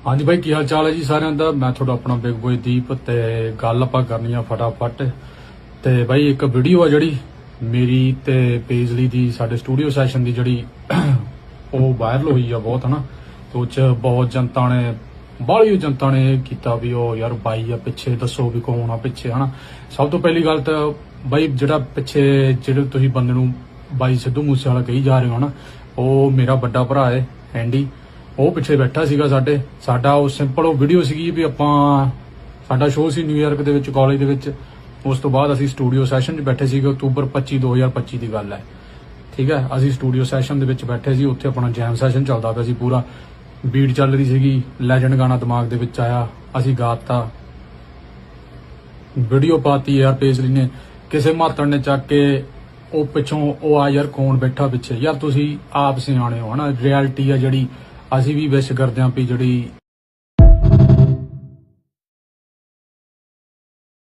हाँ जी भाई की हाल चाल है जी सारिਆਂ ਦਾ। मैं थोड़ा अपना बिग बॉय दीप ते गल आपां करनी आ फटाफट। ते भाई एक वीडियो आ जड़ी मेरी ते पेजली दी साडे स्टूडियो सैशन दी जड़ी ਉਹ ਵਾਇਰਲ ਹੋਈ ਆ ਬਹੁਤ ਹਨਾ। ਤੇ ਉਹ 'ਚ ਬਹੁਤ ਜਨਤਾ ਨੇ ਬਾਹਲੀ ਜਨਤਾ ਨੇ ਕੀਤਾ ਵੀ ਉਹ ਯਾਰ ਬਾਈ ਆ ਪਿੱਛੇ ਦੱਸੋ ਵੀ ਕੌਣ ਆ ਪਿੱਛੇ ਹਨਾ। ਸਭ ਤੋਂ ਪਹਿਲੀ ਗੱਲ ਤਾਂ ਬਾਈ ਜਿਹੜਾ ਪਿੱਛੇ ਜਿਹੜੇ ਤੁਸੀਂ ਬੰਦੇ ਨੂੰ ਬਾਈ ਸਿੱਧੂ ਮੂਸੇ ਵਾਲਾ ਕਹੀ ਜਾ ਰਹੇ ਹੋ ਨਾ, ਉਹ ਮੇਰਾ ਵੱਡਾ ਭਰਾ ਹੈ ਐਂਡੀ। ਉਹ ਪਿੱਛੇ ਬੈਠਾ ਸੀਗਾ ਸਾਡਾ ਉਹ ਸਿੰਪਲ ਉਹ ਵੀਡੀਓ ਸੀਗੀ ਵੀ ਆਪਾਂ ਸਾਡਾ ਸ਼ੋਅ ਸੀ ਨਿਊਯਾਰਕ ਦੇ ਵਿੱਚ ਕਾਲਜ ਦੇ ਵਿੱਚ। ਉਸ ਤੋਂ ਬਾਅਦ ਅਸੀਂ ਸਟੂਡੀਓ ਸੈਸ਼ਨ 'ਚ ਬੈਠੇ ਸੀਗੇ। ਅਕਤੂਬਰ 25 2025 ਦੀ ਗੱਲ ਹੈ, ਠੀਕ ਹੈ। ਅਸੀਂ ਸਟੂਡੀਓ ਸੈਸ਼ਨ ਦੇ ਵਿੱਚ ਬੈਠੇ ਸੀ, ਉੱਥੇ ਆਪਣਾ ਜੈਮ ਸੈਸ਼ਨ ਚੱਲਦਾ ਪਿਆ ਸੀ, ਪੂਰਾ ਬੀਟ ਚੱਲ ਰਹੀ ਸੀਗੀ। ਲੈਜੈਂਡ ਗਾਣਾ ਦਿਮਾਗ ਦੇ ਵਿੱਚ ਆਇਆ, ਅਸੀਂ ਗਾਤਾ, ਵੀਡੀਓ ਪਾਤੀ ਯਾਰ। ਪੇਸਲੀ ਨੇ ਕਿਸੇ ਮਾਤੜ ਨੇ ਚੱਕ ਕੇ ਉਹ ਪਿੱਛੋਂ ਉਹ ਆ ਯਾਰ ਕੌਣ ਬੈਠਾ ਪਿੱਛੇ, ਯਾਰ ਤੁਸੀਂ ਆਪ ਸਿਆਣੇ ਹੋ ਹਨਾ। ਰਿਐਲਿਟੀ ਆ ਜਿਹੜੀ ਅਸੀਂ ਵੀ ਵਿਸ਼ ਕਰਦੇ ਆਂ ਵੀ ਜਿਹੜੀ